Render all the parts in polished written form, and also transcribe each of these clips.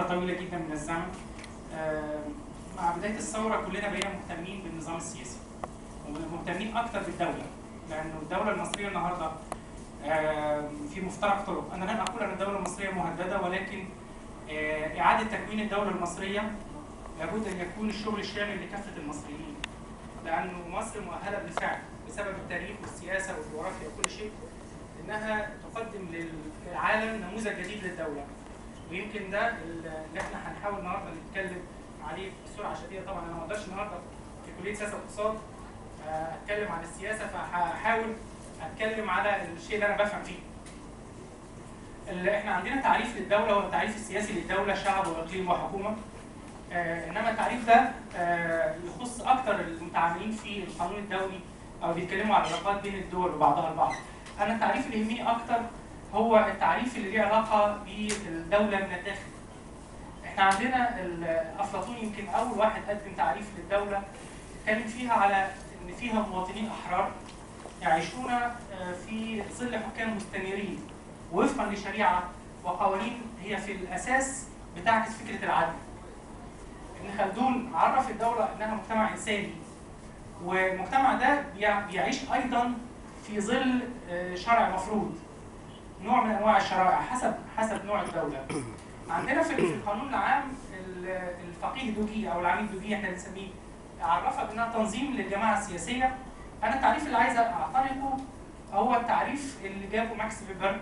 طويله جدا من الزمن. مع بدايه الثوره كلنا بقينا مهتمين بالنظام السياسي ومهتمين اكثر بالدوله، لانه الدوله المصريه النهارده في مفترق طرق. انا لن اقول ان الدوله المصريه مهدده، ولكن اعاده تكوين الدوله المصريه لابد ان يكون الشغل الشامل لكافه المصريين، لانه مصر مؤهله بالفعل بسبب التاريخ والسياسه والجغرافيا وكل شيء انها تقدم للعالم نموذج جديد للدوله. ويمكن ده اللي احنا هنحاول النهارده نتكلم عليه بسرعه شديده. طبعا انا ما اقدرش النهارده في كليه سياسه واقتصاد اتكلم عن السياسه، فهحاول اتكلم على الشيء اللي انا بفهم فيه. اللي احنا عندنا تعريف للدوله هو التعريف السياسي للدوله، شعب واقليم وحكومه. انما التعريف ده يخص اكثر المتعاملين في القانون الدولي او بيتكلموا على العلاقات بين الدول وبعضها البعض. انا التعريف اللي يهمني اكثر هو التعريف اللي ليه علاقه بالدوله من الداخل. احنا عندنا افلاطون يمكن اول واحد قدم تعريف للدوله، اتكلم فيها على ان فيها مواطنين احرار يعيشون في ظل حكام مستنيرين وفقا لشريعه وقوانين هي في الاساس بتعكس فكره العدل. ابن خلدون عرف الدوله انها مجتمع انساني، والمجتمع ده بيعيش ايضا في ظل شرع مفروض، نوع من انواع الشرائع حسب نوع الدوله. عندنا في القانون العام الفقيه دوجي او العميد دوجي احنا بنسميه عرفها بانها تنظيم للجماعه السياسيه. انا التعريف اللي عايز اعتنقه هو التعريف اللي جابه ماكس فيبر،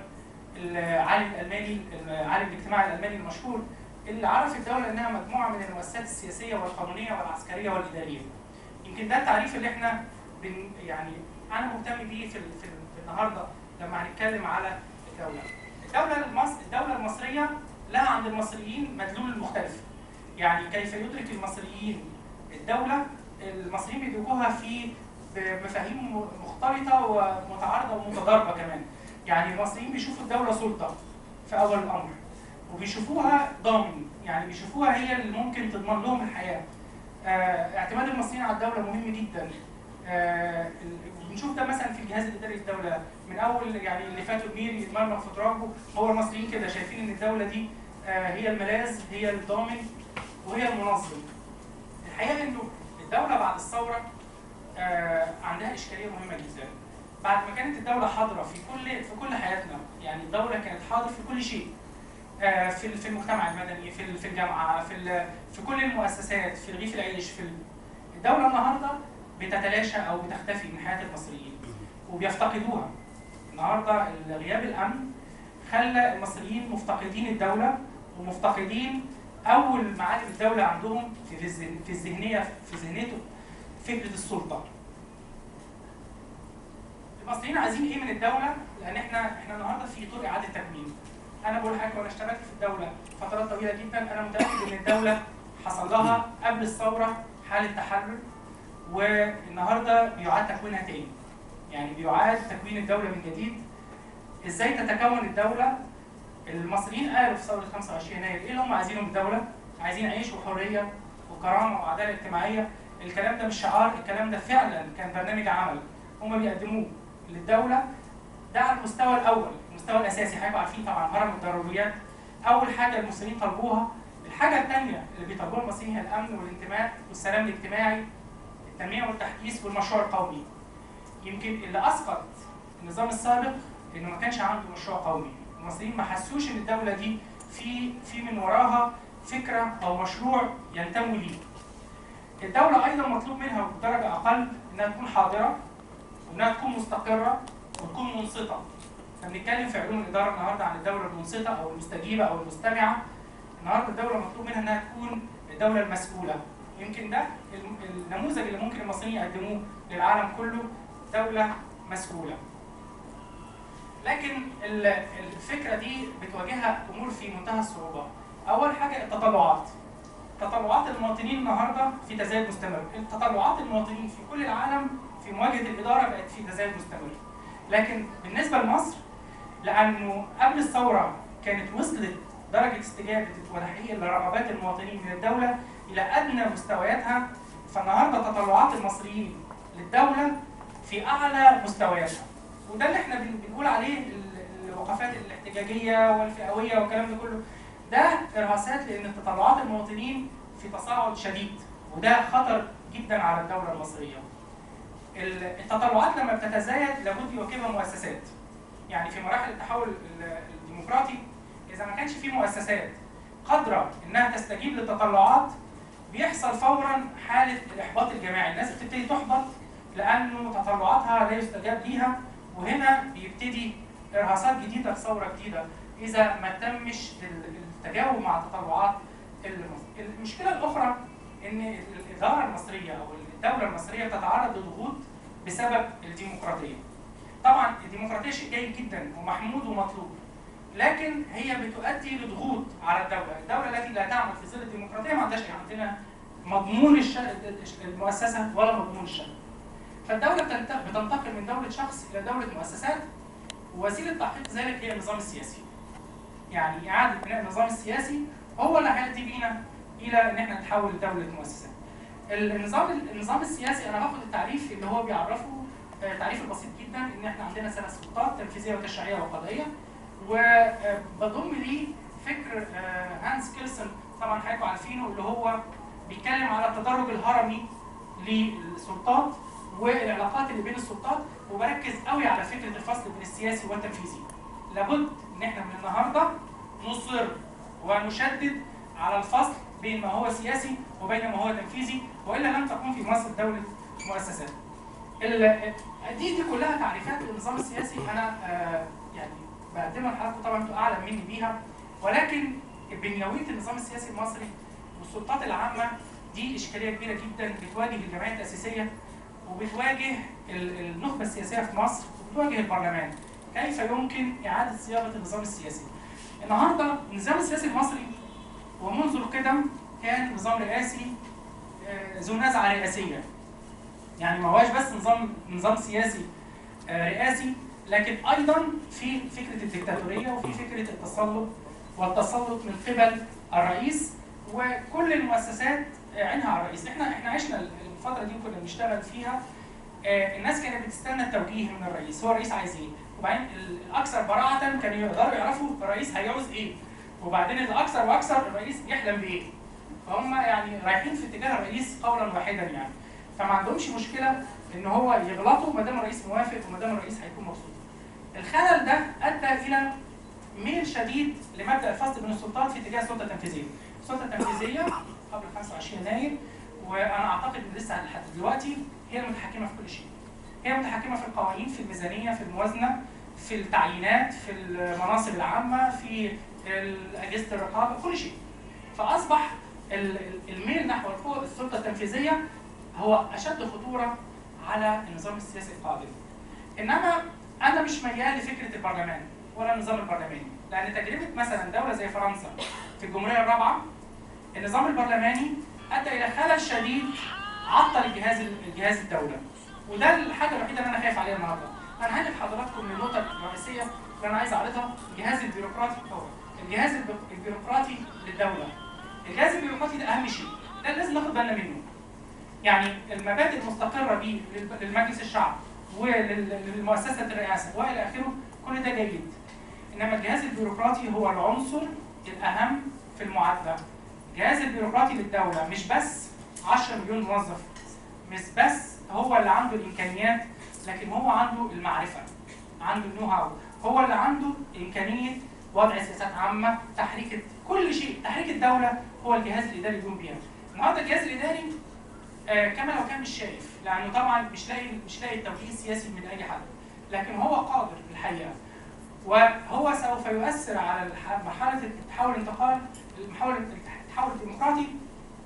العالم الالماني، العالم الاجتماعي الالماني المشهور، اللي عرف الدوله انها مجموعه من المؤسسات السياسيه والقانونيه والعسكريه والاداريه. يمكن ده التعريف اللي احنا يعني انا مهتم بيه في النهارده لما هنتكلم على الدوله. الدوله المصريه لها عند المصريين مدلول مختلف. يعني كيف يدرك المصريين الدوله؟ المصريين بيدركوها في بمفاهيم مختلطه ومتعارضه ومتضاربه كمان. يعني المصريين بيشوفوا الدوله سلطه في اول الامر، وبيشوفوها ضامن، يعني بيشوفوها هي اللي ممكن تضمن لهم الحياه. اعتماد المصريين على الدوله مهم جدا. بنشوف ده مثلا في الجهاز الاداري للدوله من اول يعني اللي فاتوا المير يتمرمغ في ترابه. هو المصريين كده شايفين ان الدوله دي هي الملاذ، هي الضامن، وهي المنظم. الحقيقه انه الدوله بعد الثوره عندها اشكاليه مهمه جدا. بعد ما كانت الدوله حاضره في كل حياتنا، يعني الدوله كانت حاضره في كل شيء، في المجتمع المدني، في الجامعه، في كل المؤسسات، في رغيف العيش، الدوله النهارده بتتلاشى او بتختفي من حياه المصريين وبيفتقدوها. النهارده غياب الامن خلى المصريين مفتقدين الدوله ومفتقدين اول معالم الدوله عندهم في ذهنيته فكره السلطه. المصريين عايزين ايه من الدوله؟ لان احنا النهارده في طرق اعاده تكوين. انا بقول حاجه، وانا اشتغلت في الدوله فترات طويله جدا، انا متاكد ان الدوله حصل لها قبل الثوره حاله تحرر، والنهارده بيعاد تكوينها تاني. يعني بيعاد تكوين الدوله من جديد. ازاي تتكون الدوله؟ المصريين قالوا في ثوره 25 يناير ايه اللي هم عايزينه من الدوله؟ عايزين عيش وحريه وكرامه وعداله اجتماعيه. الكلام ده مش شعار، الكلام ده فعلا كان برنامج عمل هم بيقدموه للدوله. ده على المستوى الاول، المستوى الاساسي. هيبقوا عارفين طبعا هرم الضروريات اول حاجه المصريين طلبوها. الحاجه الثانيه اللي بيطلبوها المصريين هي الامن والانتماء والسلام الاجتماعي، التنميه والتحديث والمشروع القومي. يمكن اللي اسقط النظام السابق انه ما كانش عنده مشروع قومي. المصريين ما حسوش ان الدوله دي في من وراها فكره او مشروع ينتموا ليه. الدوله ايضا مطلوب منها بدرجه اقل انها تكون حاضره، وانها تكون مستقره، وتكون منصته. احنا بنتكلم في علوم الاداره النهارده عن الدوله المنصته او المستجيبه او المستمعه. النهارده الدوله مطلوب منها انها تكون الدوله المسؤوله. يمكن ده النموذج اللي ممكن المصريين يقدموه للعالم كله، دوله مسؤوله. لكن الفكره دي بتواجهها امور في منتهى الصعوبه. اول حاجه التطلعات. تطلعات المواطنين النهارده في تزايد مستمر. تطلعات المواطنين في كل العالم في مواجهه الاداره بقت في تزايد مستمر. لكن بالنسبه لمصر، لانه قبل الثوره كانت وصلت درجه استجابه وتحقيق لرغبات المواطنين من الدوله الى ادنى مستوياتها، فالنهارده تطلعات المصريين للدوله في اعلى مستوياتها. وده اللي احنا بنقول عليه الوقفات الاحتجاجيه والفئويه والكلام ده كله. ده ارهاصات لان تطلعات المواطنين في تصاعد شديد، وده خطر جدا على الدوله المصريه. التطلعات لما بتتزايد لابد يواكبها مؤسسات. يعني في مراحل التحول الديمقراطي اذا ما كانش في مؤسسات قادره انها تستجيب للتطلعات بيحصل فورا حاله الاحباط الجماعي، الناس بتبتدي تحبط لانه تطلعاتها لا يستجاب ليها، وهنا بيبتدي ارهاصات جديده لثوره جديده اذا ما تمش التجاوب مع تطلعات المشكله الاخرى ان الاداره المصريه او الدوله المصريه بتتعرض لضغوط بسبب الديمقراطيه. طبعا الديمقراطيه شيء جيد جدا ومحمود ومطلوب، لكن هي بتؤدي لضغوط على الدوله، الدوله التي لا تعمل في ظل الديمقراطيه ما عندهاش عندنا مضمون المؤسسه ولا مضمون الشعب. فالدوله بتنتقل من دوله شخص الى دوله مؤسسات، ووسيله تحقيق ذلك هي النظام السياسي. يعني اعاده بناء النظام السياسي هو اللي هيؤدي بينا الى ان احنا نتحول لدوله مؤسسات. النظام السياسي انا باخد التعريف اللي هو بيعرفه تعريف البسيط جدا ان احنا عندنا 3 سلطات تنفيذيه وتشريعيه وقضائيه، وبضم ليه فكر هانس كيلسون طبعا حضراتكم عارفينه اللي هو بيتكلم على التدرج الهرمي للسلطات والعلاقات اللي بين السلطات، وبركز قوي على فكره الفصل بين السياسي والتنفيذي. لابد ان احنا من النهارده نصر ونشدد على الفصل بين ما هو سياسي وبين ما هو تنفيذي، والا لن تقوم في مصر دوله مؤسسات. دي كلها تعريفات للنظام السياسي انا يعني بقدمها لحضراتكم، طبعا انتوا اعلم مني بيها، ولكن بنيويه النظام السياسي المصري والسلطات العامه دي اشكاليه كبيره جدا بتواجه الجمعيه التاسيسيه وبتواجه النخبه السياسيه في مصر وبتواجه البرلمان. كيف يمكن اعاده صياغه النظام السياسي؟ النهارده النظام السياسي المصري ومنذ القدم كان نظام رئاسي ذو نزعه رئاسيه. يعني ما هواش بس نظام سياسي رئاسي، لكن ايضا في فكره الدكتاتوريه وفي فكره التسلط من قبل الرئيس، وكل المؤسسات عينها على الرئيس. احنا عشنا الفتره دي وكنا بنشتغل فيها، الناس كانت بتستنى التوجيه من الرئيس، هو الرئيس عايز ايه؟ وبعدين الاكثر براعه كانوا يقدروا يعرفوا الرئيس هيعوز ايه، وبعدين الاكثر واكثر الرئيس يحلم بايه. فهم يعني رايحين في اتجاه الرئيس قولا واحدا يعني. فما عندهمش مشكله ان هو يغلطوا ما دام الرئيس موافق وما دام الرئيس هيكون مبسوط. الخلل ده ادى الى ميل شديد لمبدا الفصل بين السلطات في اتجاه السلطه التنفيذيه. السلطه التنفيذيه قبل 25 يناير وانا اعتقد ان لسه لحد دلوقتي هي المتحكمه في كل شيء. هي متحكمه في القوانين، في الميزانيه، في الموازنه، في التعيينات، في المناصب العامه، في اجهزه الرقابه، كل شيء. فاصبح الميل نحو السلطه التنفيذيه هو اشد خطوره على النظام السياسي القادم. انما انا مش ميال لفكره البرلمان ولا النظام البرلماني، لان تجربه مثلا دوله زي فرنسا في الجمهوريه الرابعه النظام البرلماني ادى الى خلل شديد عطل الجهاز الدوله، وده الحاجه الوحيده اللي انا خايف عليها النهارده. انا هنقل حضراتكم للنقطه الرئيسيه اللي انا عايز اعرضها، الجهاز البيروقراطي الجهاز البيروقراطي للدوله. الجهاز البيروقراطي ده اهم شيء، ده لازم ناخد بالنا منه. يعني المبادئ المستقره بيه للمجلس الشعب وللمؤسسه الرئاسه والى اخره كل ده جيد. انما الجهاز البيروقراطي هو العنصر الاهم في المعادله. الجهاز البيروقراطي للدوله مش بس 10 مليون موظف، مش بس هو اللي عنده الامكانيات، لكن هو عنده المعرفه، عنده النو هاو، هو اللي عنده امكانيه وضع سياسات عامه، تحريك كل شيء، تحريك الدوله هو الجهاز الاداري يقوم بيها. النهارده الجهاز الاداري كما لو كان مش شايف، لانه طبعا مش لاقي التوجيه السياسي من اي حد، لكن هو قادر الحقيقه، وهو سوف يؤثر على مرحله التحول التحول الديمقراطي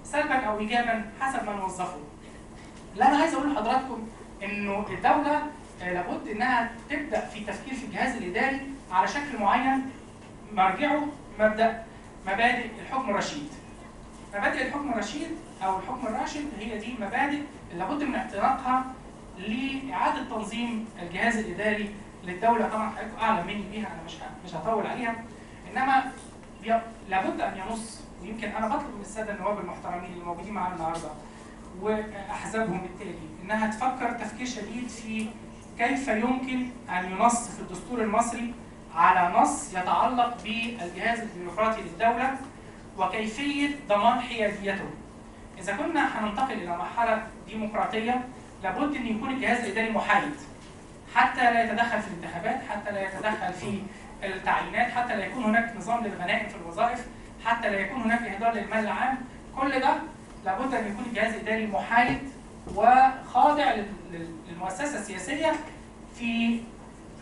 سلبا او ايجابا حسب ما نوظفه. اللي انا عايز اقول لحضراتكم انه الدوله لابد انها تبدا في التفكير في الجهاز الاداري على شكل معين مرجعه مبادئ الحكم الرشيد. مبادئ الحكم الرشيد او الحكم الراشد هي دي مبادئ لابد من اعتناقها لاعاده تنظيم الجهاز الاداري للدوله. طبعا حضراتكم اعلم مني بيها، انا مش هطول عليها، انما لابد ان ينص، ويمكن انا بطلب من الساده النواب المحترمين اللي موجودين معانا النهارده واحزابهم بالتالي انها تفكر تفكير شديد في كيف يمكن ان ينص في الدستور المصري على نص يتعلق بالجهاز البيروقراطي للدولة وكيفية ضمان حياديته. إذا كنا هننتقل إلى مرحلة ديمقراطية لابد أن يكون الجهاز الإداري محايد، حتى لا يتدخل في الانتخابات، حتى لا يتدخل في التعيينات، حتى لا يكون هناك نظام للغنائم في الوظائف، حتى لا يكون هناك إهدار للمال العام. كل ده لابد أن يكون الجهاز الإداري محايد وخاضع للمؤسسة السياسية في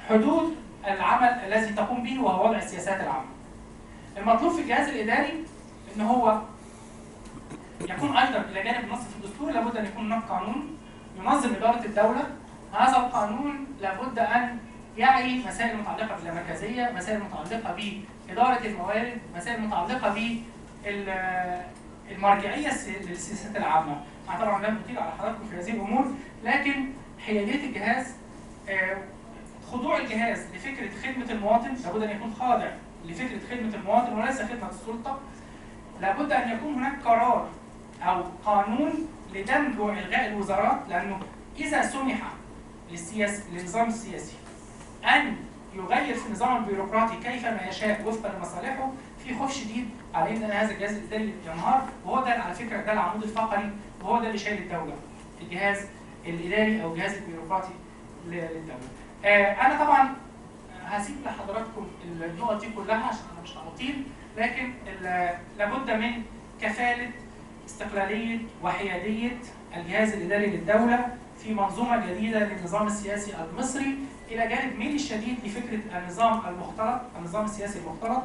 حدود العمل الذي تقوم به وهو وضع السياسات العامة. المطلوب في الجهاز الإداري أن هو يكون أيضا إلى جانب النص في الدستور لابد أن يكون هناك قانون ينظم إدارة الدولة. هذا القانون لابد أن يعي مسائل متعلقة باللامركزية، مسائل متعلقة بإدارة الموارد، مسائل متعلقة بالمرجعية للسياسات العامة. أنا طبعا لم أطيل على حضراتكم في هذه الأمور، لكن حيادية الجهاز، خضوع الجهاز لفكرة خدمة المواطن، لابد أن يكون خاضع لفكرة خدمة المواطن وليس خدمة السلطة. لابد أن يكون هناك قرار أو قانون لدمج وإلغاء الوزارات، لأنه إذا سمح للنظام السياسي أن يغير في النظام البيروقراطي كيفما يشاء وفقا لمصالحه، في خوف شديد على ان هذا الجهاز الاداري ينهار، وهو ده على فكره ده العمود الفقري، وهو ده اللي شايل الدوله، الجهاز الاداري او الجهاز البيروقراطي للدوله. انا طبعا هسيب لحضراتكم النقط دي كلها عشان انا مش هطيل، لكن لابد من كفاله استقلاليه وحياديه الجهاز الاداري للدوله في منظومه جديده للنظام السياسي المصري، الى جانب ميل الشديد لفكره النظام المختلط، النظام السياسي المختلط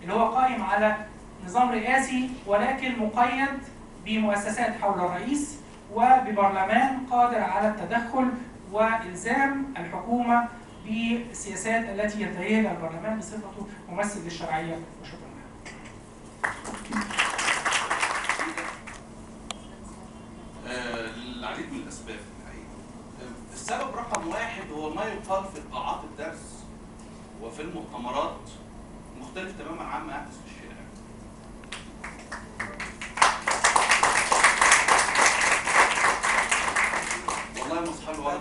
اللي هو قائم على نظام رئاسي ولكن مقيد بمؤسسات حول الرئيس وببرلمان قادر على التدخل والزام الحكومه بالسياسات التي ينتهي الى البرلمان بصفته ممثل للشرعيه. وشكرا. العديد من الاسباب الحقيقه. السبب رقم واحد هو ما يقال في قاعات الدرس وفي المؤتمرات مختلف تماما عما يحدث في الشارع. والله مصحى الورد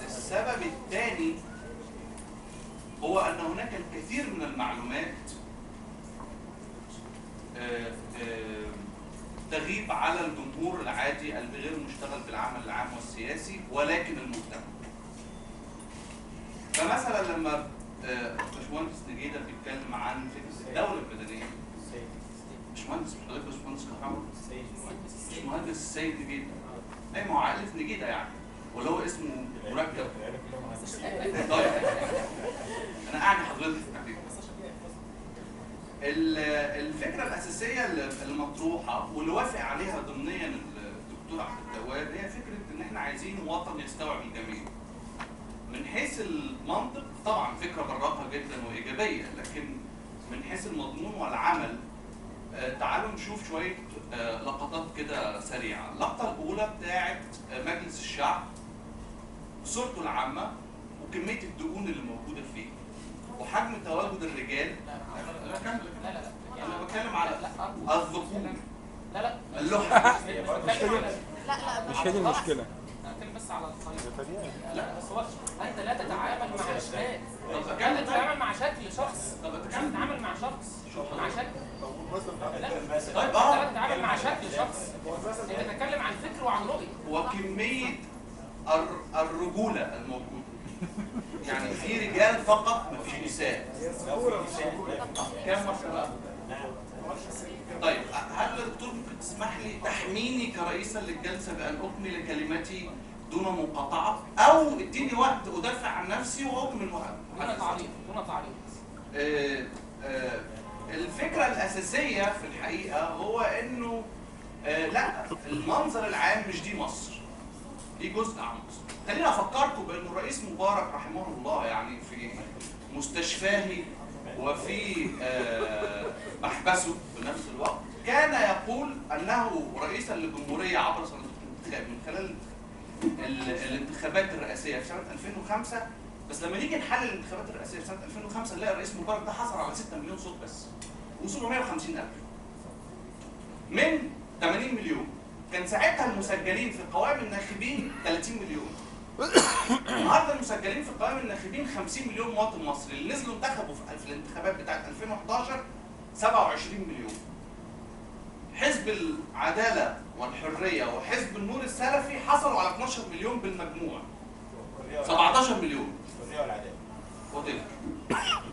السبب الثاني هو ان هناك الكثير من المعلومات تغيب على الجمهور العادي الغير مشتغل بالعمل العام والسياسي ولكن المهتم. فمثلا لما باشمهندس نجيده بيتكلم عن فكره الدوله المدنيه، باشمهندس حضرتك باشمهندس كهرباء، باشمهندس السيد نجيده، اي ما هو عائله نجيده يعني، ولا هو اسمه مركب؟ طيب انا اعني حضرتك الفكره الاساسيه اللي مطروحه واللي وافق عليها ضمنيا الدكتور عبد التواب هي فكره ان احنا عايزين وطن يستوعب الجميع. من حيث المنطق طبعا فكره براقه جدا وايجابيه، لكن من حيث المضمون والعمل تعالوا نشوف شويه لقطات كده سريعه. اللقطه الاولى بتاعت مجلس الشعب بصورته العامه وكميه الدقون اللي موجوده فيه وحجم تواجد الرجال. انا بتكلم على الذكور. لا اللوحه مش هي دي المشكله. بتكلم بس على الطريقه. لا بس هو انت لا تتعامل مع اشكال، طب انت تتعامل مع شكل شخص، تتعامل مع شخص مع شكل. لا انت لا تتعامل مع شكل شخص، انت تتكلم عن فكر وعن رؤيه وكميه الرجوله الموجوده. يعني في رجال فقط مفيش نساء. كام مرة؟ طيب هل الدكتور ممكن تسمح لي تحميني كرئيسا للجلسه بان اكمل كلمتي دون مقاطعه، او اديني وقت ادافع عن نفسي واكمل وقت دون تعليق دون تعليق. الفكره الاساسيه في الحقيقه هو انه لا، المنظر العام مش دي مصر، دي جزء عن مصر. خليني افكركم بان الرئيس مبارك رحمه الله يعني في مستشفاه وفي محبسه بنفس الوقت كان يقول انه رئيسا للجمهوريه عبر سنه الانتخاب من خلال الانتخابات الرئاسيه في سنه 2005. بس لما نيجي نحلل الانتخابات الرئاسيه في سنه 2005 نلاقي الرئيس مبارك ده حصل على 6 مليون صوت بس و750,000 من 80 مليون. كان ساعتها المسجلين في قوائم الناخبين 30 مليون. النهارده المسجلين في قوائم الناخبين 50 مليون مواطن مصري، اللي نزلوا انتخبوا في الانتخابات بتاعت 2011 27 مليون. حزب العداله والحريه وحزب النور السلفي حصلوا على 12 مليون بالمجموع. 17 مليون. الحريه والعداله.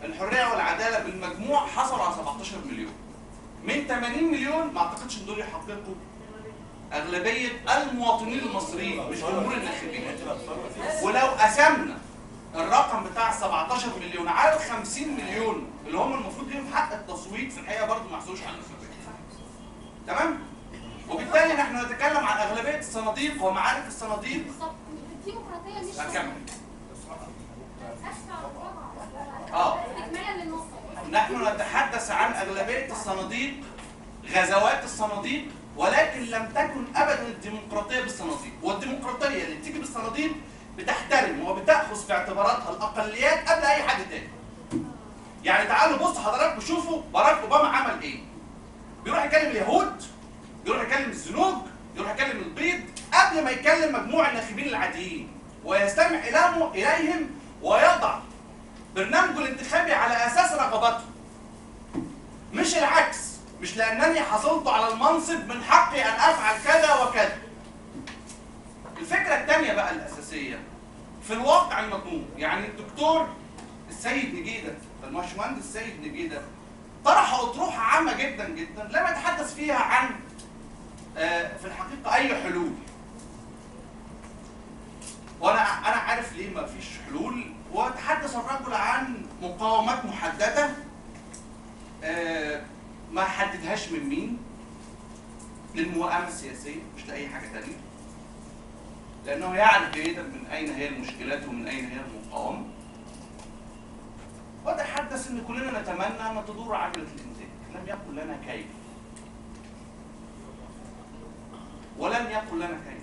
الحريه والعداله بالمجموع حصلوا على 17 مليون. من 80 مليون ما اعتقدش ان دول يحققوا اغلبيه المواطنين المصريين مش جمهور الناخبين. ولو قسمنا الرقم بتاع 17 مليون على 50 مليون اللي هم المفروض ليهم حق التصويت، في الحقيقه برضه ما يحصلوش على الناخبين. تمام؟ وبالتالي نحن نتكلم عن اغلبيه الصناديق ومعارف الصناديق. بالظبط. الديمقراطيه مش هكمل. استكمالا للنص. نحن نتحدث عن اغلبيه الصناديق، غزوات الصناديق، ولكن لم تكن ابدا الديمقراطيه بالصناديق، والديمقراطيه اللي بتيجي بالصناديق بتحترم وبتاخذ في اعتباراتها الاقليات قبل اي حد تاني. يعني تعالوا بصوا حضراتكم شوفوا باراك اوباما عمل ايه. بيروح يكلم اليهود، بيروح يكلم الزنوج، بيروح يكلم البيض قبل ما يكلم مجموع الناخبين العاديين، ويستمع اليهم ويضع برنامجه الانتخابي على اساس رغباتهم. مش العكس، مش لانني حصلت على المنصب من حقي ان افعل كذا وكذا. الفكره الثانيه بقى الاساسيه في الواقع المضمون، يعني الدكتور السيد نجيده، الباشمهندس السيد نجيده طرح اطروحه عامه جدا جدا لم يتحدث فيها عن في الحقيقه اي حلول. وانا عارف ليه ما فيش حلول، وتحدث الرجل عن مقاومات محدده ما حددهاش من مين، للموائمه السياسيه مش لاي حاجه ثانيه، لانه يعرف جيدا من اين هي المشكلات ومن اين هي المقاومه. وتحدث ان كلنا نتمنى ان تدور عجله الانتاج، لم يقل لنا كيف، ولم يقل لنا كيف.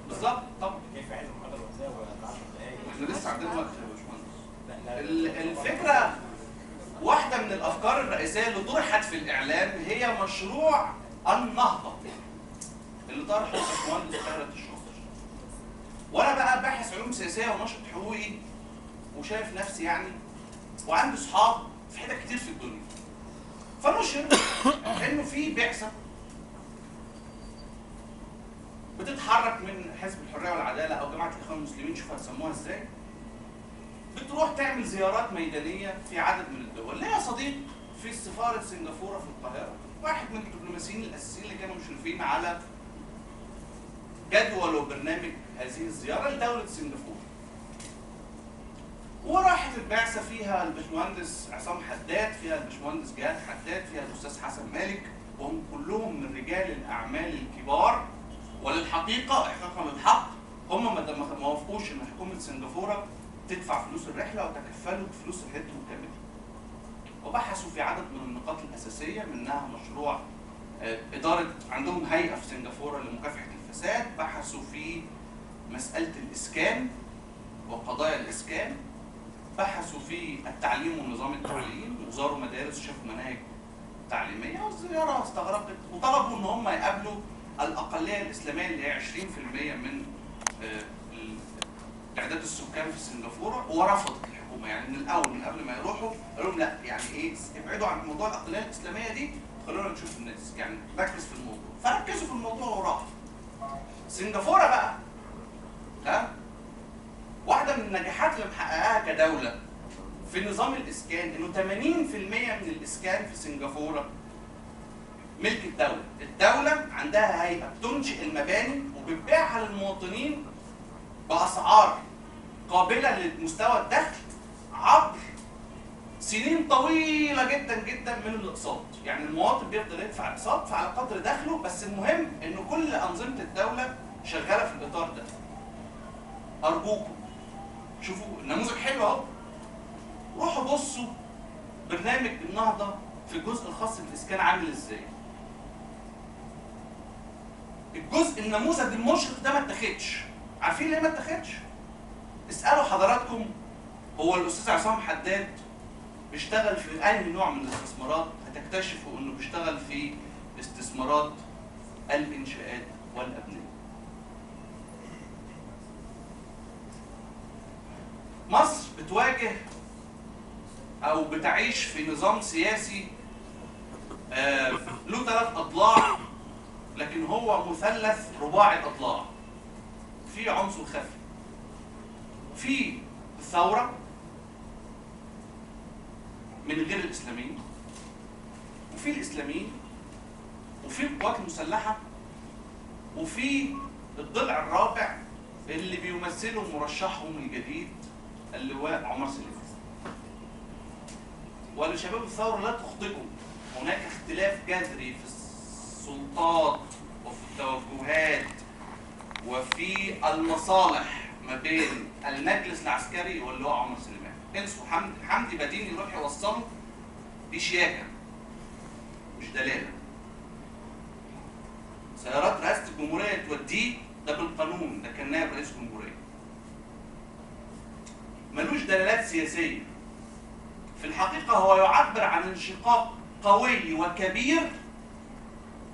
بالظبط. طب كيف عايز المحاضره ازاي و10 دقائق؟ احنا لسه عندنا وقت يا باشمهندس. الفكره واحده من الافكار الرئيسيه اللي طرحت في الاعلام هي مشروع النهضه اللي طرحه الباشمهندس خيرت الشاطر. وانا بقى باحث علوم سياسيه وناشط حقوقي وشايف نفسي يعني وعندي اصحاب في حتت كتير في الدنيا. فنشر انه في بعثه بتتحرك من حزب الحريه والعداله او جماعه الاخوان المسلمين، شوفوا هتسموها ازاي، بتروح تعمل زيارات ميدانيه في عدد من الدول. ليا صديق في سفاره سنغافوره في القاهره، واحد من الدبلوماسيين الاساسيين اللي كانوا مشرفين على جدول وبرنامج هذه الزياره لدوله سنغافوره. وراحت البعثه فيها الباشمهندس عصام حداد، فيها الباشمهندس جهاد حداد، فيها الاستاذ حسن مالك، وهم كلهم من رجال الاعمال الكبار. وللحقيقه احقاقا للحق هم ما وافقوش ان حكومه سنغافوره تدفع فلوس الرحله وتكفلوا بفلوس رحلتهم كامله. وبحثوا في عدد من النقاط الاساسيه، منها مشروع اداره، عندهم هيئه في سنغافوره لمكافحه الفساد، بحثوا في مساله الاسكان وقضايا الاسكان، بحثوا في التعليم ونظام التعليم، وزاروا مدارس وشافوا مناهج تعليميه. والزياره استغرقت وطلبوا ان هم يقابلوا الاقليه الاسلاميه اللي هي 20% من تعداد السكان في سنغافوره، ورفضت الحكومه. يعني من الاول من قبل ما يروحوا قالوا لهم لا، يعني ايه، ابعدوا عن موضوع الاقليه الاسلاميه دي، خلونا نشوف الناس، يعني ركز في الموضوع. فركزوا في الموضوع وراحوا. سنغافوره بقى واحده من النجاحات اللي محققاها كدوله في نظام الاسكان انه 80% من الاسكان في سنغافوره ملك الدوله. الدوله عندها هيئه بتنشئ المباني وبتبيعها للمواطنين باسعار قابله لمستوى الدخل عبر سنين طويله جدا جدا من الاقساط. يعني المواطن بيفضل يدفع اقساط فعلى قدر دخله، بس المهم ان كل انظمه الدوله شغاله في الاطار ده. ارجوكم شوفوا النموذج حلو اهو، روحوا بصوا برنامج النهضه في الجزء الخاص بالاسكان عامل ازاي. الجزء النموذج المشرق ده ما اتاخدش. عارفين ليه ما اتاخدش؟ اسالوا حضراتكم، هو الاستاذ عصام حداد بيشتغل في انهي نوع من الاستثمارات؟ هتكتشفوا انه بيشتغل في استثمارات الانشاءات والابنيه. مصر بتواجه او بتعيش في نظام سياسي له 3 اضلاع، لكن هو مثلث رباعي الاضلاع. في عنصر خفي، في الثوره من غير الاسلاميين، وفي الاسلاميين، وفي القوات المسلحه، وفي الضلع الرابع اللي بيمثله مرشحهم الجديد اللواء عمر سليمان. ولشباب الثوره لا تخطئوا، هناك اختلاف جذري في السلطات وفي التوجهات وفي المصالح ما بين المجلس العسكري واللواء عمر سليمان. انسوا حمدي بدين يروح يوصله، دي شياكه مش دلاله. سيارات رئاسه الجمهوريه توديه، ده بالقانون، ده كان نائب رئيس الجمهوريه. ملوش دلالات سياسيه. في الحقيقه هو يعبر عن انشقاق قوي وكبير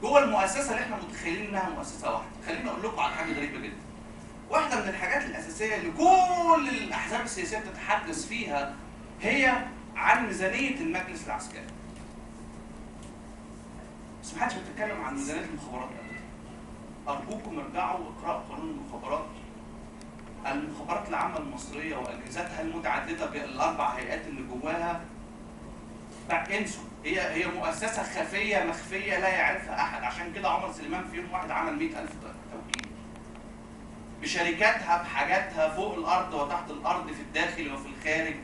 جوه المؤسسه اللي احنا متخيلين انها مؤسسه واحده. خليني اقول لكم على حاجه غريبه جدا. واحده من الحاجات الاساسيه اللي كل الاحزاب السياسيه بتتحدث فيها هي عن ميزانيه المجلس العسكري. بس ما حدش بيتكلم عن ميزانيه المخابرات ابدا. ارجوكم ارجعوا واقرأوا قانون المخابرات. المخابرات العامه المصريه واجهزتها المتعدده بال4 هيئات اللي جواها، انسوا، هي مؤسسه خفيه مخفيه لا يعرفها احد. عشان كده عمر سليمان في يوم واحد عمل 100,000 توكيل بشركاتها بحاجاتها فوق الارض وتحت الارض، في الداخل وفي الخارج.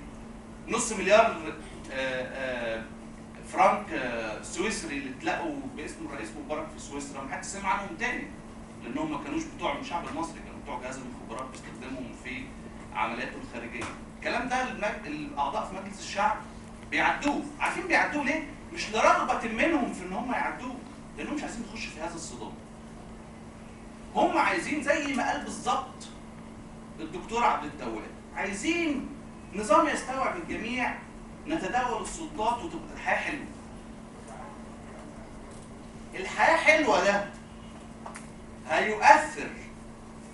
نص مليار فرنك سويسري اللي اتلقوا باسم الرئيس مبارك في سويسرا، ما حدش سمع عنهم تاني، لانهم ما كانوش بتوع الشعب المصري، كانوا بتوع جهاز المخابرات بيستخدمهم في عملياته الخارجيه. الكلام ده الاعضاء في مجلس الشعب بيعدوه. عارفين بيعدوه ليه؟ مش لرغبه منهم في ان هم يعدوه، لانهم مش عايزين يخشوا في هذا الصدام. هم عايزين زي ما قال بالظبط الدكتور عبد التواب، عايزين نظام يستوعب الجميع، نتداول السلطات وتبقى الحياه حلوه. الحياه حلوه ده هيؤثر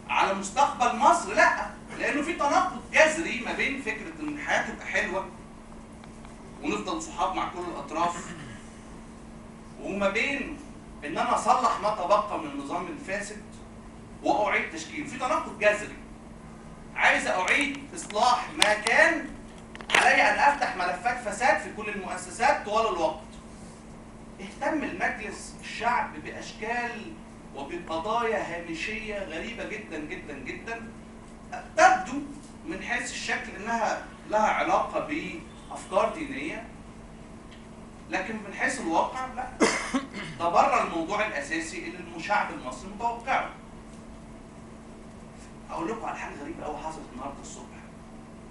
على مستقبل مصر؟ لا، لانه في تناقض جذري ما بين فكره ان الحياه تبقى حلوه ونفضل صحاب مع كل الاطراف، وما بين ان انا اصلح ما تبقى من النظام الفاسد واعيد تشكيله. في تناقض جذري. عايز اعيد اصلاح ما كان، علي ان افتح ملفات فساد في كل المؤسسات طوال الوقت. اهتم المجلس الشعب باشكال وبقضايا هامشيه غريبه جدا جدا جدا، تبدو من حيث الشكل انها لها علاقه بافكار دينيه، لكن من حيث الواقع لا، ده بره الموضوع الاساسي اللي الشعب المصري متوقعه. اقول لكم على حاجه غريبه قوي حصلت النهارده الصبح.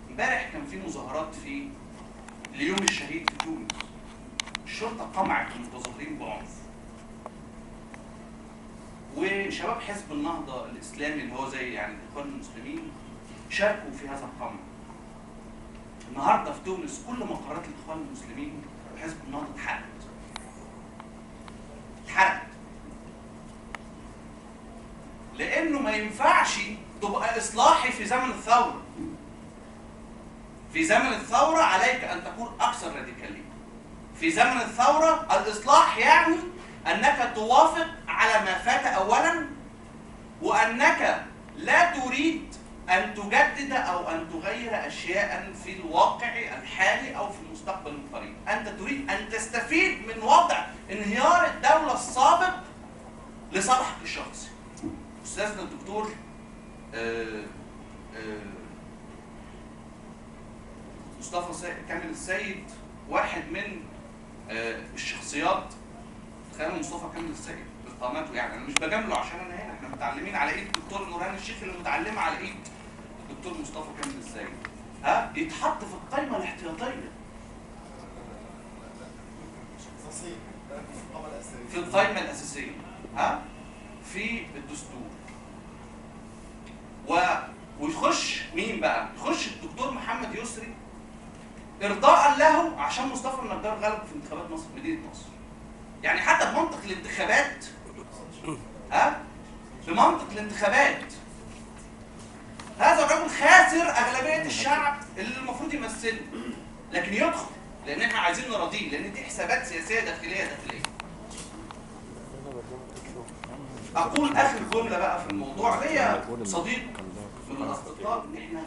امبارح كان في مظاهرات في اليوم الشهيد في تونس. الشرطه قمعت المتظاهرين بعنف. وشباب حزب النهضه الاسلامي اللي هو زي يعني الاخوان المسلمين شاركوا في هذا القمع. النهارده في تونس كل مقرات الاخوان المسلمين وحزب النهضه اتحرقت. لانه ما ينفعش تبقى اصلاحي في زمن الثوره. في زمن الثوره عليك ان تكون اكثر راديكاليه. في زمن الثوره الاصلاح يعني انك توافق على ما فات اولا، وانك لا تريد ان تجدد او ان تغير اشياء في الواقع الحالي او في المستقبل القريب. انت تريد ان تستفيد من وضع انهيار الدوله السابق لصالحك الشخصي. استاذنا الدكتور مصطفى كامل السيد واحد من الشخصيات. تخيلوا مصطفى كامل السيد بقامته، يعني انا مش بجامله عشان انا هنا، احنا متعلمين على ايد الدكتور نورهان الشيخ اللي متعلمه على ايد الدكتور مصطفى كامل السيد. يتحط في القائمه الاحتياطيه. في القائمه الاساسيه في الدستور. ويخش مين بقى؟ يخش الدكتور محمد يسري ارضاء له عشان مصطفى النجار غلب في انتخابات مصر مدينه نصر. يعني حتى بمنطق الانتخابات بمنطق الانتخابات هذا الرجل خاسر اغلبيه الشعب اللي المفروض يمثله، لكن يدخل لان احنا عايزين نراضيه، لان دي حسابات سياسيه داخليه. اقول اخر جمله بقى في الموضوع، ليا صديق من الاصدقاء ان احنا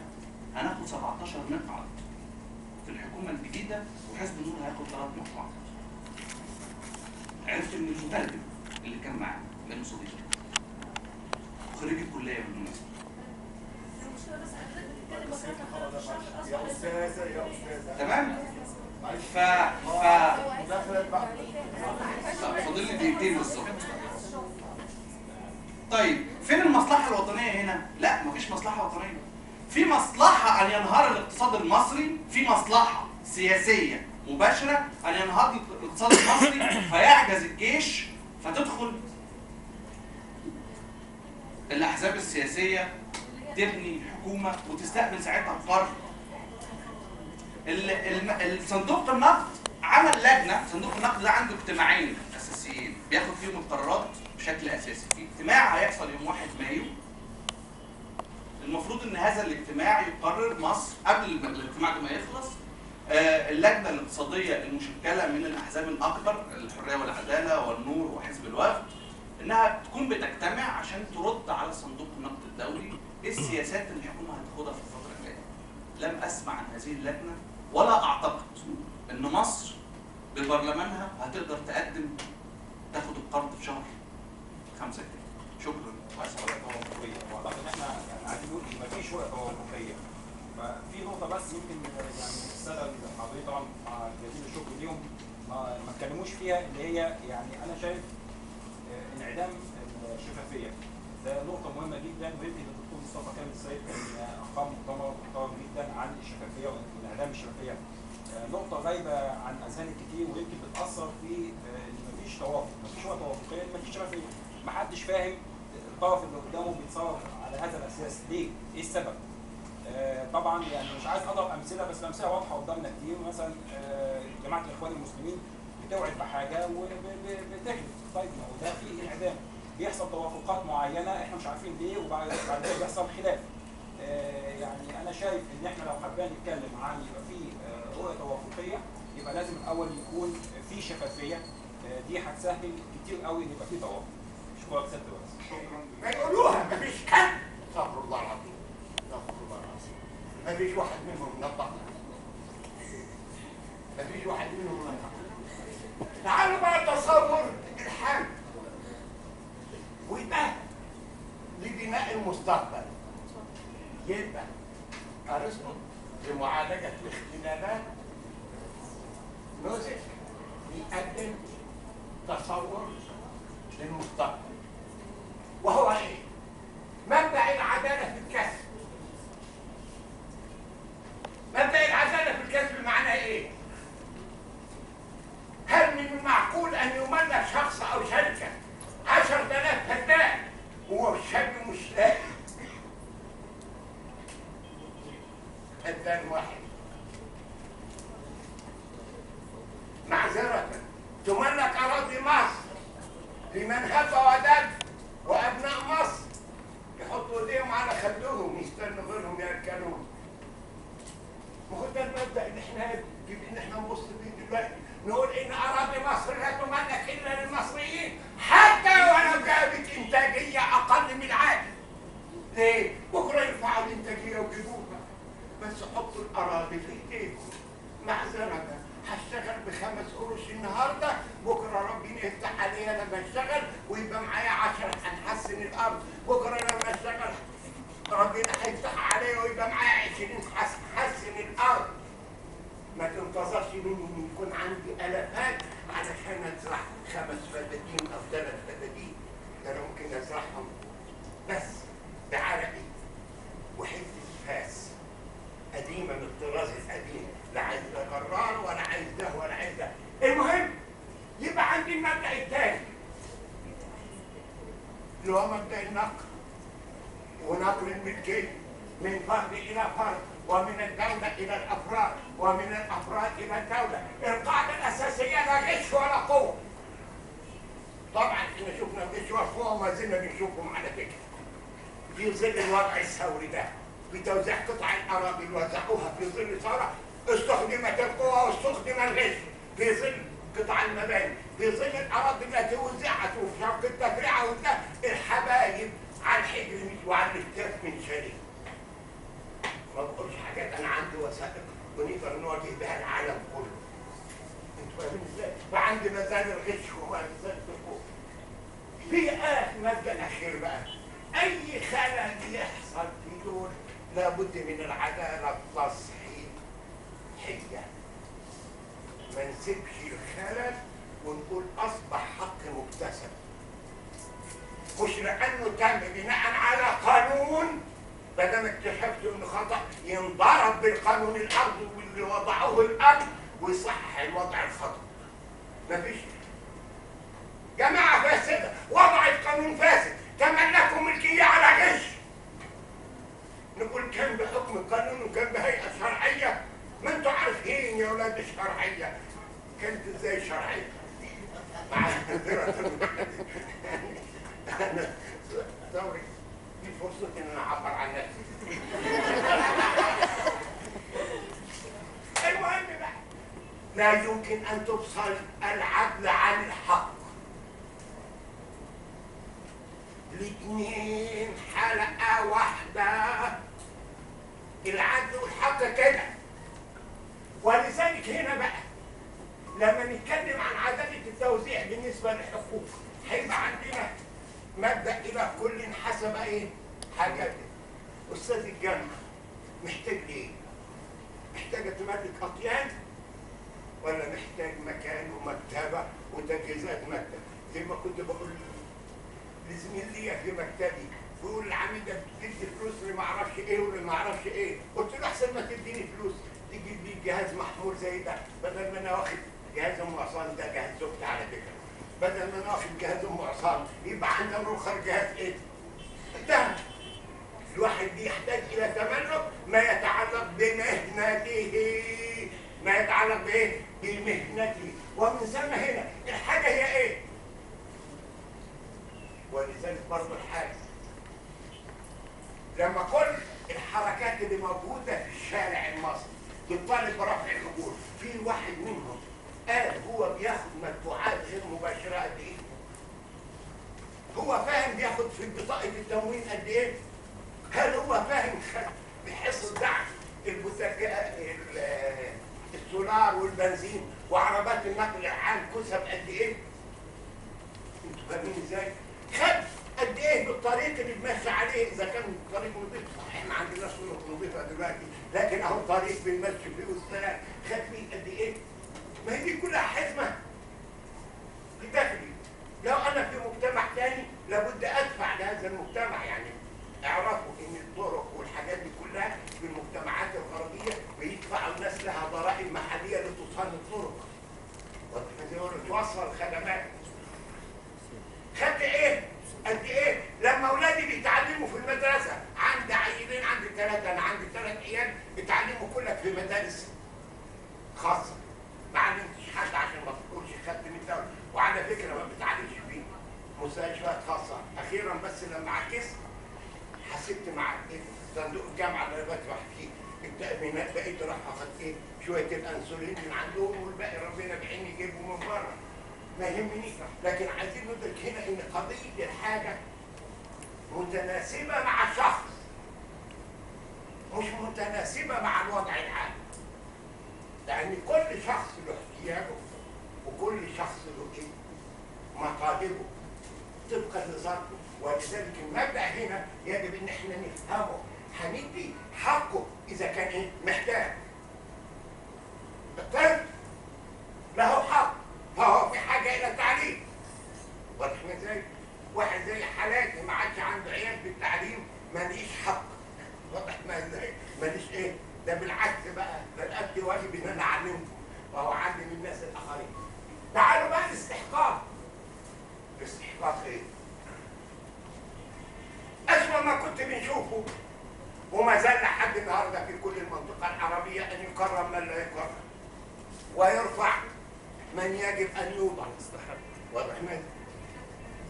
هناخد 17 مقعد في الحكومه الجديده وحزب النور هياخد 3 مقاعد. عرفت من المترجم اللي كان معاه لانه صديقي خريج الكليه بالمناسبه. يا استاذه يا استاذه تمام؟ فاضل لي دقيقتين بالظبط. طيب فين المصلحه الوطنيه هنا؟ لا مفيش مصلحه وطنيه. في مصلحه ان ينهار الاقتصاد المصري، في مصلحه سياسيه مباشره ان ينهار الاقتصاد المصري فيعجز الجيش فتدخل الاحزاب السياسيه تبني حكومه وتستقبل ساعتها القرض. الصندوق النقد عمل لجنه، صندوق النقد ده عنده اجتماعين اساسيين بياخد فيهم القرارات بشكل اساسي. في اجتماع هيحصل يوم 1 مايو، المفروض ان هذا الاجتماع يقرر مصر قبل الاجتماع ده ما يخلص اللجنه الاقتصاديه المشكله من الاحزاب الاكبر، الحريه والعداله والنور وحزب الوفد، انها تكون بتجتمع عشان ترد على صندوق النقد الدولي ايه السياسات اللي الحكومه هتاخدها في الفتره الجايه. لم اسمع عن هذه اللجنه ولا اعتقد ان مصر ببرلمانها هتقدر تاخد القرض في شهر 5 جنيه. شكرا. واسف على التوافقيه، واعتقد ان احنا يعني عايزين نقول ما فيش وقت توافقيه. ففي نقطه بس يمكن يعني الساده الحاضرين طبعا مع جزيل الشكر ليهم ما اتكلموش فيها، اللي هي يعني انا شايف انعدام الشفافيه. ده نقطه مهمه جدا، ويمكن الدكتور مصطفى كامل السيد كان اقام مؤتمر محترم جدا عن الشفافيه وانعدام الشفافيه. نقطه غايبه عن اذهان الكثير ويمكن بتاثر في ان مفيش توافق، مفيش وقت توافقيه، مفيش شفافيه. محدش فاهم الطرف اللي قدامه بيتصرف على هذا الاساس ليه؟ ايه السبب؟ طبعا يعني مش عايز اضرب امثله، بس الامثله واضحه قدامنا كتير. مثلا جماعه الاخوان المسلمين بتوعد بحاجه وبتكذب. طيب ما هو ده فيه انعدام، بيحصل توافقات معينه احنا مش عارفين ليه، وبعد كده بيحصل خلاف. يعني انا شايف ان احنا لو حابين نتكلم عن يبقى في رؤيه توافقيه، يبقى لازم الاول يكون في شفافيه. دي هتسهل كتير قوي ان يبقى في توافق. شكرا ست بس. شكرا. ما يقولوها مفيش حد. استغفر الله العظيم. استغفر الله العظيم. مفيش واحد منهم نطق. مفيش واحد منهم نطق. تعالوا بقى تصور الحال ويبقى لبناء المستقبل. يبقى ارسطو لمعالجه الاختلافات نوزك يقدم تصور للمستقبل، وهو ايه؟ مبدأ العدالة في الكسب. مبدأ العدالة في الكسب معناه ايه؟ هل من المعقول ان يملك شخص او شركة 10,000 فدان وهو الشاب مش لاقي فدان واحد؟ معذرة تملك أراضي مصر لمن هب ودب وأبناء مصر يحطوا ايديهم على خدهم يستنوا غيرهم ياكلوهم. ما هو ده المبدأ اللي احنا نبص بيه دلوقتي، نقول ان اراضي مصر لا تملك الا للمصريين حتى ولو جابت انتاجيه اقل من العادي. ليه؟ بكره يرفعوا الانتاجيه ويجيبوها، بس حطوا الاراضي في ايديكم. معذره هشتغل ب5 قروش النهارده، بكره ربنا يفتح عليا لما اشتغل ويبقى معايا 10 هنحسن الارض، بكره لما اشتغل ربنا هيفتح عليا ويبقى معايا 20 هحسن الارض. ما تنتظرش مني ان يكون عندي الافات علشان ازرع 5 فدادين او 3 فدادين، ده انا ممكن ازرعهم بس بعرقي وحته فاس قديمه من الطراز القديم، لا عايز ده جرار ولا عايز ده ولا عايز ده. المهم يبقى عندي المبدأ الثاني اللي هو مبدأ النقل ونقل الملكية من فرد إلى فرد، ومن الدولة إلى الأفراد، ومن الأفراد إلى الدولة. القاعدة الأساسية لا غش ولا قوة. طبعا احنا شفنا الغش مرفوع وما زلنا بنشوفهم على فكره. في ظل الوضع الثوري ده بتوزيع قطع الاراضي اللي وزعوها في ظل ثوره استخدمت القوى واستخدم الغش، في ظل قطع المباني، في ظل الاراضي التي وزعت وفي شرق التفريعه وده الحبايب على الحجر وعلى الاكتاف من شريك. ما بقولش حاجات، انا عندي وثائق ونقدر نواجه بها العالم كله. انتوا فاهمين ازاي؟ فعندي مازال الغش وما زال الدخول. في المادة الأخير بقى، أي خلل يحصل في دول لابد من العدالة التصحيحية. ما نسيبش الخلل ونقول أصبح حق مكتسب. مش لأنه تم بناء على قانون بدل اكتشفت إنه خطأ ينضرب بالقانون الأرضي واللي وضعوه الأرض ويصحح الوضع الخطأ. مفيش جماعة فاسدة وضعت قانون فاسد تملكوا ملكية على غش. نقول كان بحكم القانون وكان بهيئة شرعية. ما انتوا عارفين يا ولاد الشرعية كانت ازاي شرعية؟ مع انا دوري دي فرصة ان انا اعبر عن نفسي. المهم بقى لا يمكن ان تفصل العدل عن الحق. الاثنين حلقة واحدة، العدل والحق كده. ولذلك هنا بقى لما نتكلم عن عدالة التوزيع بالنسبة للحقوق هيبقى عندنا مبدأ إلى كل حسب إيه؟ حاجاته. أستاذ الجامعة محتاج إيه؟ محتاج تملك أطيان ولا محتاج مكان ومكتبة وتجهيزات مكتب؟ زي ما كنت بقول لزميل ليا في مكتبي بيقول العميد ده بتدي فلوس اللي ما اعرفش ايه واللي ما اعرفش ايه، قلت له احسن ما تديني فلوس تجيب لي جهاز محمول زي ده بدل ما انا واخد جهاز ام عصام. ده جهاز زوجتي على فكره. بدل ما انا واخد جهاز ام عصام يبقى عندنا رخر جهاز ايه؟ ده الواحد بيحتاج الى تملك ما يتعلق بمهنته. ما يتعلق بايه؟ بمهنته. ومن ثم هنا الحاجه هي ايه؟ ولذلك برضه الحاجة لما كل الحركات اللي موجودة في الشارع المصري تطالب برفع الأجور، في واحد منهم قال هو بياخد مدفوعات غير مباشرة قد إيه؟ هو فاهم بياخد في بطاقة التموين قد إيه؟ هل هو فاهم بحصة دعم السولار والبنزين وعربات النقل العام كسب قد إيه؟ انتوا فاهمين إزاي؟ خد قد ايه بالطريق اللي بنمشي عليه اذا كان طريق نظيف. صحيح ما عندناش طرق نظيفه دلوقتي لكن اهو طريق بنمشي فيه والسلام خد فيه قد ايه؟ ما هي دي كلها حزمه لداخلي. لو انا في مجتمع ثاني لابد ادفع لهذا المجتمع. يعني اعرفوا ان الطرق والحاجات دي كلها في المجتمعات الغربيه بيدفع الناس لها ضرائب محليه لتصان الطرق وتوصل الخدمات. خدت ايه؟ قد ايه؟ لما اولادي بيتعلموا في المدرسه، عندي عيلين، عندي ثلاثه، انا عندي 3 عيال بيتعلموا كلك في مدارس خاصه. ما علمتش حد عشان ما تقولش خدت من الدوله، وعلى فكره ما بتعلمش فيه مستشفيات خاصه. اخيرا بس لما عكست حسبت مع صندوق الجامعه اللي انا بدفع فيه التامينات بقيت راح اخد ايه؟ شويه الانسولين من عندهم والباقي ربنا بعين يجيبه من بره. ما يهمنيش، لكن عايزين ندرك هنا ان قضيه الحاجه متناسبه مع الشخص مش متناسبه مع الوضع العام. لان كل شخص له احتياجه وكل شخص له ايه؟ مطالبه طبقا لظرفه. ولذلك المبدا هنا يجب ان احنا نفهمه. هندي حقه اذا كان ايه؟ محتاج. الطفل له حق فهو في حاجه الى تعليم. واضح ازاي؟ واحد زي حالاتي ما عادش عنده عيال بالتعليم ماليش حق. واضح ما ازاي؟ ماليش ايه؟ ده بالعكس بقى، ده الأدي واجب ان انا اعلمكم وهو اعلم الناس الاخرين. تعالوا بقى الاستحقاق. الاستحقاق ايه؟ أسوأ ما كنت بنشوفه وما زال لحد النهارده في كل المنطقه العربيه ان يكرم من لا يكرم ويرفع من يجب ان يوضع. واضح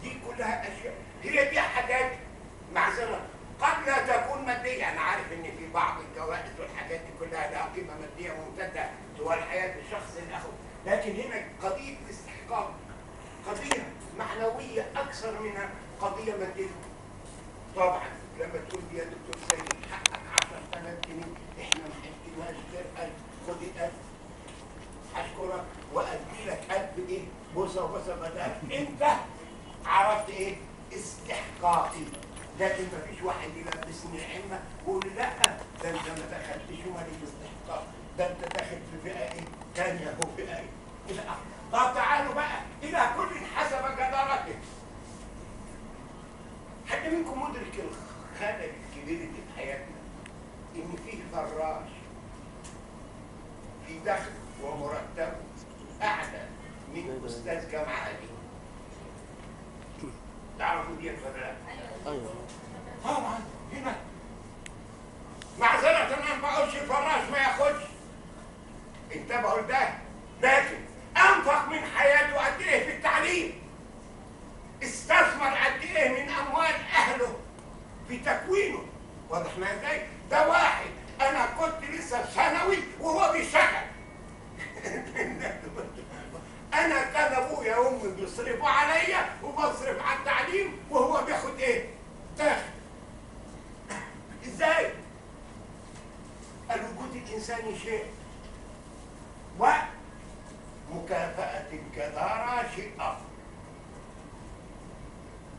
دي كلها اشياء، هي دي حاجات معذره قد لا تكون ماديه. انا عارف ان في بعض الجوائز والحاجات دي كلها لها قيمه ماديه ممتده طوال حياه الشخص الاخر، لكن هنا قضيه الاستحقاق قضيه معنويه اكثر منها قضيه ماديه. طبعا لما تقول لي يا دكتور سيد حقك 10,000 جنيه، احنا ما حسبناش غير 1000، خد ال 1000 اشكرك وادي لك 1000 ايه؟ بوسه وبوسه بدل انت عرفت ايه؟ استحقاقي. لكن ما فيش واحد يلبسني عمه ويقول لي لا ده انت ما دخلتش ومالك استحقاق، ده انت داخل في فئه ايه؟ ثانيه هو فئه ايه؟ الى اخره. طب تعالوا بقى الى كل حسب جدارته. حد منكم مدرك الخلل الكبير اللي في حياتنا؟ ان فيه فراش في دخل ومرتبه اعلى من استاذ جامعه قديم. تعرفوا دي ولا لا؟ ايوه طبعا هنا معذره انا ما بقولش الفراش ما ياخدش، انتبهوا لده، لكن انفق من حياته قد ايه في التعليم؟ استثمر قد ايه من اموال اهله في تكوينه؟ واضح ما ازاي؟ ده واحد انا كنت لسه في ثانوي وهو بيشتغل. انا كان ابويا وامي بيصرفوا عليا وبصرف على التعليم وهو بياخد ايه؟ داخل. ازاي؟ الوجود الانساني شيء ومكافأة الجدارة شيء اخر.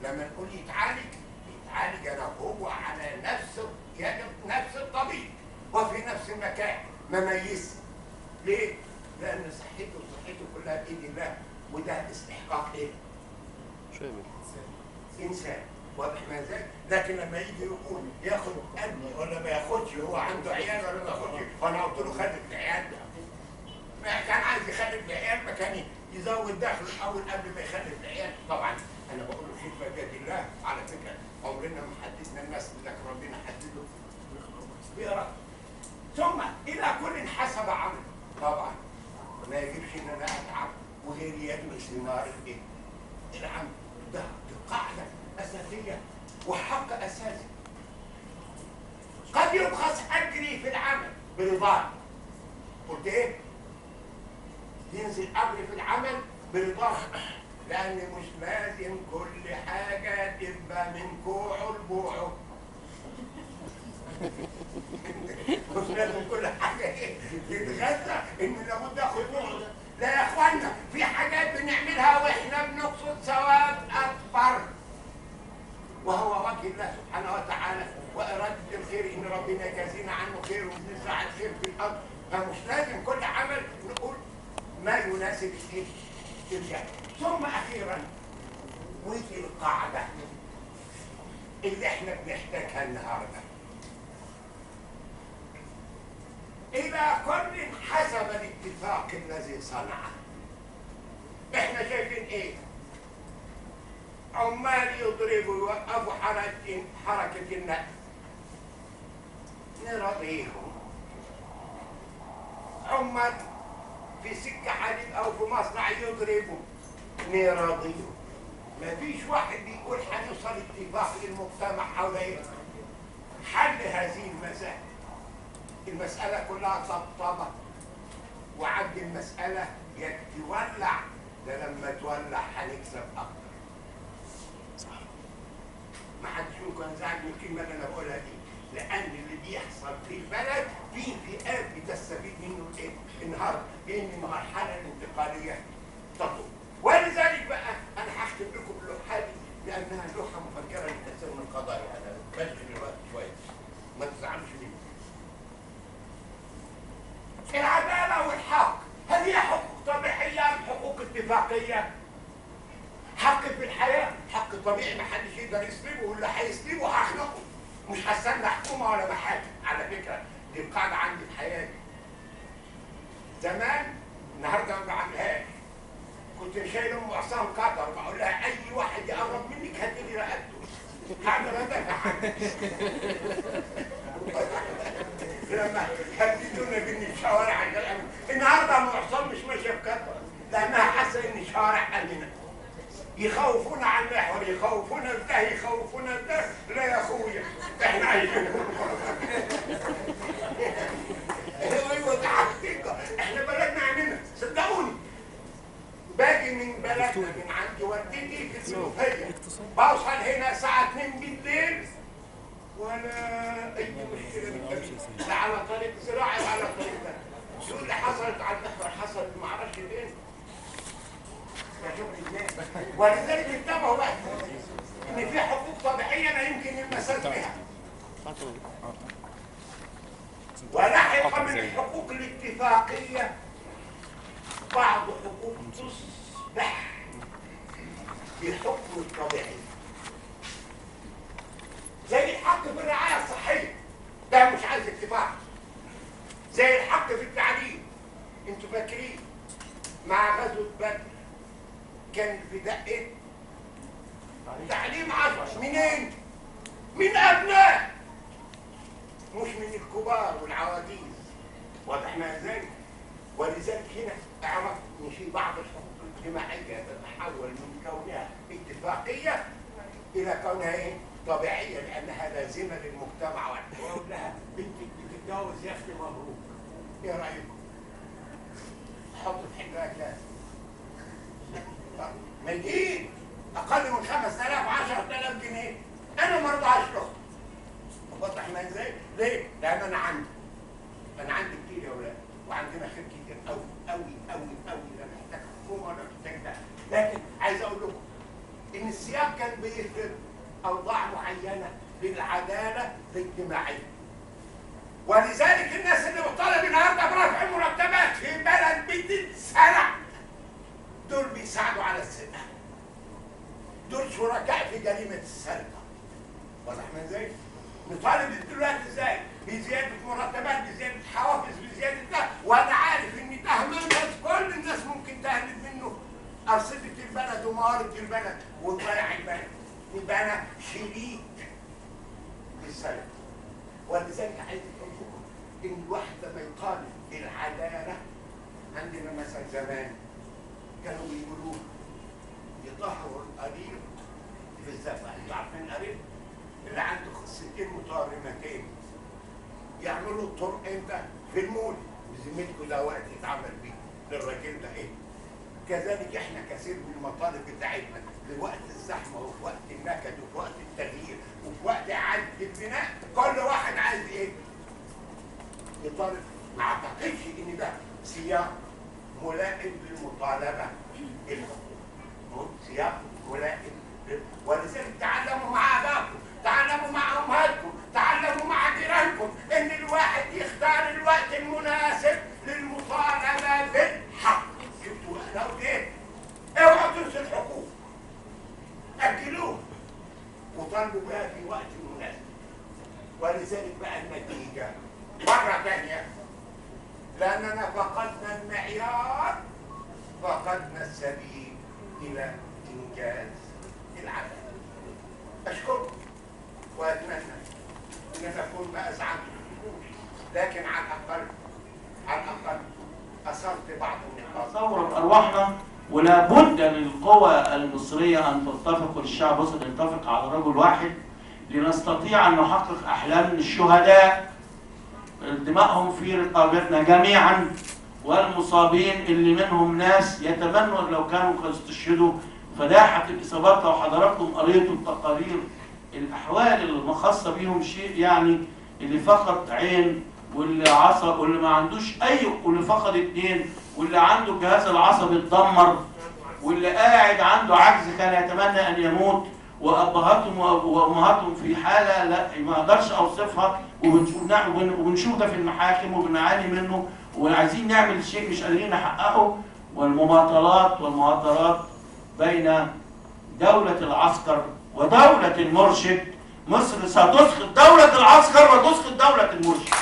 لما نقول يتعالج انا وهو على نفس الطبيب وفي نفس المكان مميز. ليه؟ لأن صحته كلها بإيد الله، وده استحقاق إيه؟ شامل إنسان. واضح ما ازاي؟ لكن لما يجي يقول ياخد ابني ولا ما ياخدش، هو عنده عيال ولا ما ياخدش، فأنا قلت له خلف العيال. ما كان عايز يخلف العيال ما كان يزود دخله الأول قبل ما يخلف العيال. طبعا أنا بقول له خدمة بيد الله، على فكرة عمرنا ما حددنا الناس، لكن ربنا حدده بإرادته. ثم إلى كل حسب عمله. طبعا ما يجبش ان انا اتعب وغيري يلمس نار الايه؟ العمل. ده قاعده اساسيه وحق اساسي. قد يبخس اجري في العمل برضاه. قلت ايه؟ ينزل اجري في العمل برضاه، لان مش لازم كل حاجه تبقى من كوعه لبوعه. مش لازم كل حاجه تتغذى ان لابد اخد نقطه. لا يا اخوانا، في حاجات بنعملها واحنا بنقصد ثواب اكبر، وهو وجه الله سبحانه وتعالى واراده الخير، ان ربنا يجازينا عنه خير ونزرع الخير في الارض. فمش لازم كل عمل نقول ما يناسب الايه؟ الجهل. ثم اخيرا ودي القاعده اللي احنا بنحتاجها النهارده. إلى كل حسب الاتفاق الذي صنعه. إحنا شايفين إيه؟ عمال يضربوا يوقفوا حركة النقل. نراضيهم. عمال في سكة حديد أو في مصنع يضربوا. نراضيهم. مفيش واحد بيقول هنوصل اتفاق للمجتمع حول إيه؟ حل هذه المسائل. المسألة كلها طبطبة، وعد المسألة يتولع. ده لما تولع هنكسب أكتر. صح. ما حدش منكم ينزعج من الكلمة اللي أنا بقولها دي، لأن اللي بيحصل في البلد في فئات بتستفيد منه إيه؟ النهارده، لأن المرحلة الانتقالية تطول. ولذلك بقى أنا هختم لكم اللوحة دي لأنها لوحة مفكرة لكثير من القضايا. أنا بشغل الوقت شوية، ما تزعلوش مني. العدالة والحق هل هي حقوق طبيعية أم حقوق اتفاقية؟ حق في الحياة حق طبيعي ما حدش يقدر يسلبه، واللي هيسلبه هخنقه، مش هستنى حكومة ولا محاكم. على فكرة دي القاعدة عندي في حياتي. زمان النهارده ما بعملهاش، كنت شايل ام عصام قطر بقول لها أي واحد يقرب منك هديني رقبته. هعمل هذا عنك. لما هددونا بان الشوارع النهارده معصم مش ماشيه بكتر لانها حاسه ان الشوارع امنه. يخوفونا على المحور، يخوفونا بده، يخوفونا بده. لا يا اخويا احنا عايزين ايوه ده حقيقه، احنا بلدنا عننا صدقوني. باجي من بلدنا من عند والدتي في المنوفيه، بوصل هنا الساعه 2 بالليل ولا اي مشكله، لا على طريق زراعي ولا على طريق ده. يقول لي حصلت على المحور، حصلت ما اعرفش فين. ولذلك انتبهوا بقى ان في حقوق طبيعيه لا يمكن المساس بها، ولحق من الحقوق الاتفاقيه بعض حقوق تصبح بحكم الطبيعي، زي الحق في الرعايه الصحيه، ده مش عايز اتفاق. زي الحق في التعليم، انتوا فاكرين مع غزوه بدر كان في دقه تعليم 10 منين؟ من ابناء، مش من الكبار والعواجيز. واضحنا ازاي؟ ولذلك هنا اعرف ان في بعض الحقوق الاجتماعيه تتحول من كونها اتفاقيه الى كونها ايه؟ طبيعيه، لانها لازمه للمجتمع. واقول لها بنتك بتتجوز يا اختي مبروك، ايه رايكم؟ حط في حجرها كاس مليين اقل من 5000 10000 جنيه، انا ما ارضاش له. واضح ما ازاي؟ ليه؟ لان انا عندي كتير يا اولاد، وعندنا خير كتير قوي قوي قوي قوي، لا محتاج حكومه ولا محتاج ده. لكن عايز اقول لكم ان السياق كان بيفرض اوضاع معينه للعداله الاجتماعيه، ولذلك الناس اللي بتطالب النهارده برفع المرتبات في بلد بتتسرع دول بيساعدوا على السرقه، دول شركاء في جريمه السرقه. واضح ما ازاي؟ نطالب دلوقتي ازاي؟ بزياده مرتبات، بزياده حوافز، بزياده ده، وانا عارف ان ده منهج كل الناس ممكن تهلك منه ارصده البلد وموارد البلد وضياع البلد، يبقى انا شريك في السرقه. ولذلك عايز اقول لكم ان الواحد لما يطالب بالعداله، عندنا مثلا زمان كانوا بيقولوا يطهروا القريب في الزفه. انتوا عارفين القريب اللي عنده خصيتين متورمتين يعملوا الطرق امتى؟ في المول. بذمتكم ده وقت يتعمل بيه للراجل ده ايه؟ كذلك احنا كثير من المطالب بتاعتنا لوقت الزحمه وفي وقت النكد وفي وقت التغيير وفي وقت اعاده البناء، كل واحد عايز ايه؟ يطالب. ما اعتقدش ان ده سياق ملائم للمطالبه بالحقوق، سياق ملائم. ولذلك تعلموا مع ابائكم، تعلموا مع امهاتكم، تعلموا مع جيرانكم ان الواحد يختار الوقت المناسب للمطالبه بالحق. شفتوا احنا قلت ايه؟ اوعوا تنسوا الحقوق، اجلوها وطالبوا بها في وقت مناسب. ولذلك بقى النتيجه مره ثانيه، لاننا فقدنا المعيار، فقدنا السبيل الى انجاز العدل. اشكركم واتمنى ان اكون ما ازعجتكم، لكن على الاقل اثرت بعض النقاط. ثورة ارواحنا، ولا بد للقوى المصريه ان تتفق والشعب المصري يتفق على رجل واحد لنستطيع ان نحقق احلام الشهداء دمائهم في رقابتنا جميعا، والمصابين اللي منهم ناس يتمنوا لو كانوا قد استشهدوا. فداحة الإصابات لو حضراتكم قريتوا التقارير الأحوال الخاصة بيهم شيء يعني، اللي فقد عين واللي عصب واللي ما عندوش أي، واللي فقد اتنين، واللي عنده الجهاز العصبي اتدمر، واللي قاعد عنده عجز كان يتمنى أن يموت، وأبهاتهم وأمهاتهم في حالة لا ما أقدرش أوصفها، وبنشوف ده في المحاكم وبنعاني منه، وعايزين نعمل شيء مش قادرين نحققه. والمماطلات والمهاترات بين دولة العسكر ودولة المرشد، مصر ستسقط دولة العسكر وتسقط دولة المرشد.